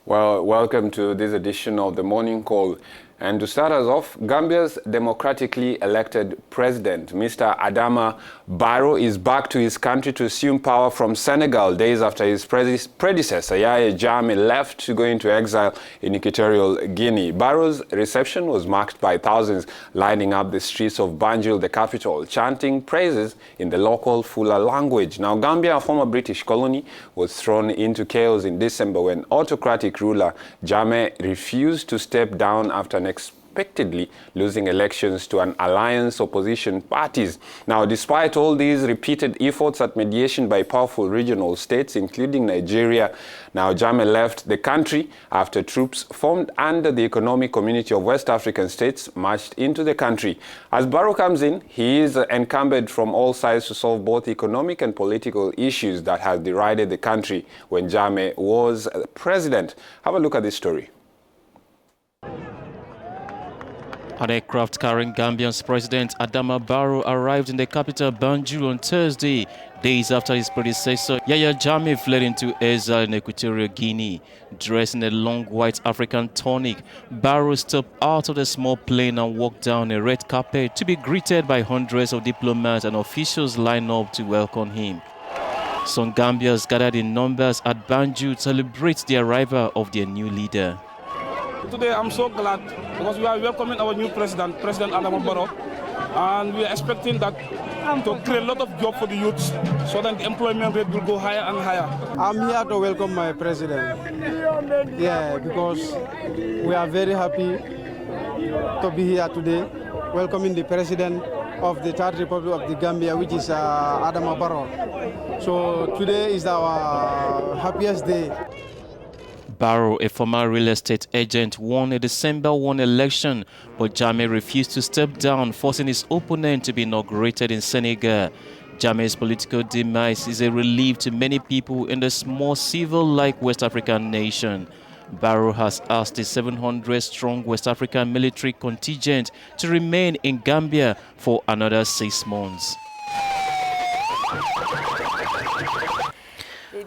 Well, welcome to this edition of the Morning Call. And to start us off, Gambia's democratically elected president, Mr. Adama Barrow, is back to his country to assume power from Senegal days after his predecessor, Yahya Jammeh, left to go into exile in Equatorial Guinea. Barrow's reception was marked by thousands lining up the streets of Banjul, the capital, chanting praises in the local Fula language. Now, Gambia, a former British colony, was thrown into chaos in December when autocratic ruler Jammeh refused to step down after unexpectedly losing elections to an alliance opposition parties. Now, despite all these repeated efforts at mediation by powerful regional states, including Nigeria, now Jammeh left the country after troops formed under the Economic Community of West African States marched into the country. As Barrow comes in, he is encumbered from all sides to solve both economic and political issues that have derided the country when Jammeh was president. Have a look at this story. An aircraft carrying Gambia's President Adama Barrow arrived in the capital Banjul on Thursday, days after his predecessor Yahya Jammeh fled into exile in Equatorial Guinea. Dressed in a long white African tunic, Barrow stepped out of the small plane and walked down a red carpet to be greeted by hundreds of diplomats and officials lined up to welcome him. Some Gambians gathered in numbers at Banjul to celebrate the arrival of their new leader. Today I'm so glad because we are welcoming our new president, President Adama Barrow, and we are expecting that to create a lot of jobs for the youths so that the employment rate will go higher and higher. I'm here to welcome my president. Yeah, because we are very happy to be here today, welcoming the president of the Third Republic of the Gambia, which is Adama Barrow. So today is our happiest day. Barrow, a former real estate agent, won a December 1 election, but Jammeh refused to step down, forcing his opponent to be inaugurated in Senegal. Jammeh's political demise is a relief to many people in the small civil-like West African nation. Barrow has asked the 700-strong West African military contingent to remain in Gambia for another 6 months.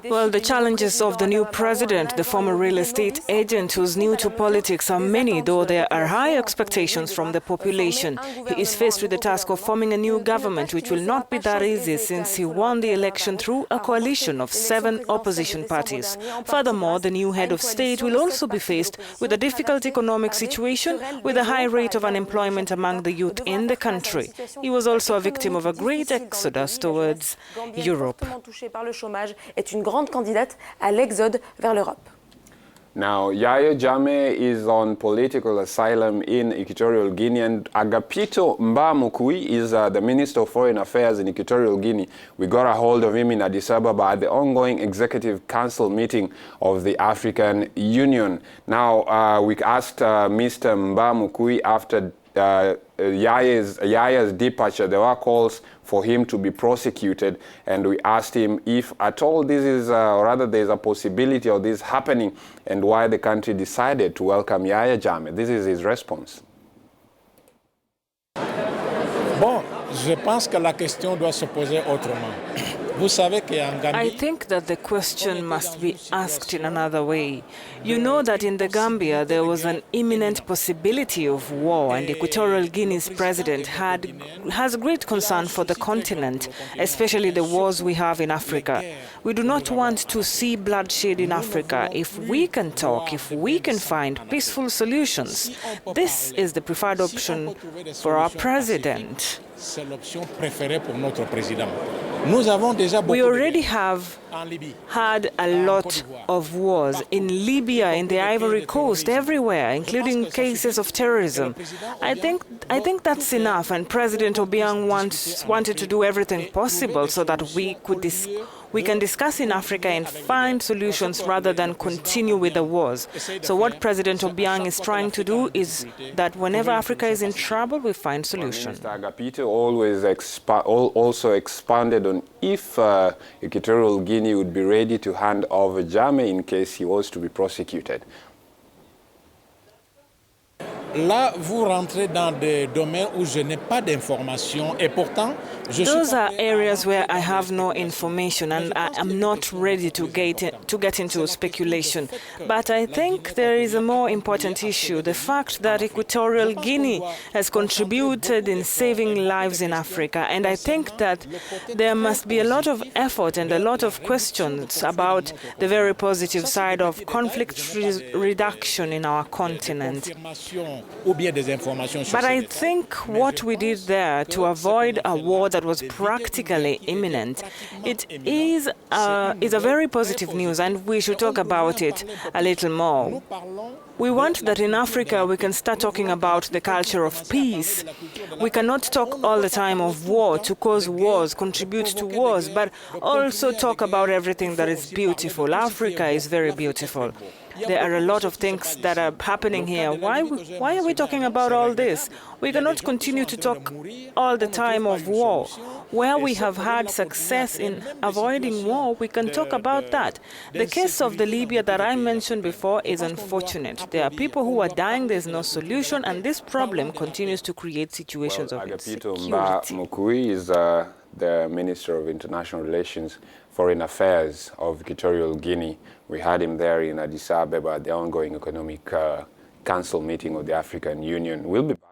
Well, the challenges of the new president, the former real estate agent who's new to politics, are many, though there are high expectations from the population. He is faced with the task of forming a new government, which will not be that easy since he won the election through a coalition of 7 opposition parties. Furthermore, the new head of state will also be faced with a difficult economic situation with a high rate of unemployment among the youth in the country. He was also a victim of a great exodus towards Europe. Candidate à l'exode vers l'Europe. Now, Yahya Jammeh is on political asylum in Equatorial Guinea, and Agapito Mbamukui is the Minister of Foreign Affairs in Equatorial Guinea. We got a hold of him in Addis Ababa at the ongoing Executive Council meeting of the African Union. Now, we asked Mr. Mbamukui after Yahya's departure, there were calls for him to be prosecuted, and we asked him if at all this is, or rather there's a possibility of this happening, and why the country decided to welcome Yahya Jammeh. This is his response. Bon, je pense que la question doit se poser autrement. I think that the question must be asked in another way. You know that in the Gambia there was an imminent possibility of war, and Equatorial Guinea's president has great concern for the continent, especially the wars we have in Africa. We do not want to see bloodshed in Africa. If we can talk, if we can find peaceful solutions, this is the preferred option for our president. We already have had a lot of wars in Libya, in the Ivory Coast, everywhere, including cases of terrorism. I think that's enough, and President Obiang wanted to do everything possible so that we can discuss in Africa and find solutions rather than continue with the wars. So what President Obiang is trying to do is that whenever Africa is in trouble, we find solutions. Mr. Agapito also expanded on if Equatorial Guinea would be ready to hand over Jammeh in case he was to be prosecuted. Là, vous rentrez dans des domaines où je n'ai pas d'informations et pourtant, those are areas where I have no information and I am not ready to get into speculation. But I think there is a more important issue, the fact that Equatorial Guinea has contributed in saving lives in Africa. And I think that there must be a lot of effort and a lot of questions about the very positive side of conflict reduction in our continent. But I think what we did there to avoid a war that was practically imminent, it is a very positive news, and we should talk about it a little more. We want that in Africa we can start talking about the culture of peace. We cannot talk all the time of war, to cause wars, contribute to wars, but also talk about everything that is beautiful. Africa is very beautiful. There are a lot of things that are happening here. Why are we talking about all this? We cannot continue to talk all the time of war. Where we have had success in avoiding war, we can talk about that. The case of the Libya that I mentioned before is unfortunate. There are people who are dying, there's no solution, and this problem continues to create situations of insecurity. Mukui is the Minister of International Relations, Foreign Affairs of Equatorial Guinea. We had him there in Addis Ababa at the ongoing Economic Council meeting of the African Union. We'll be back.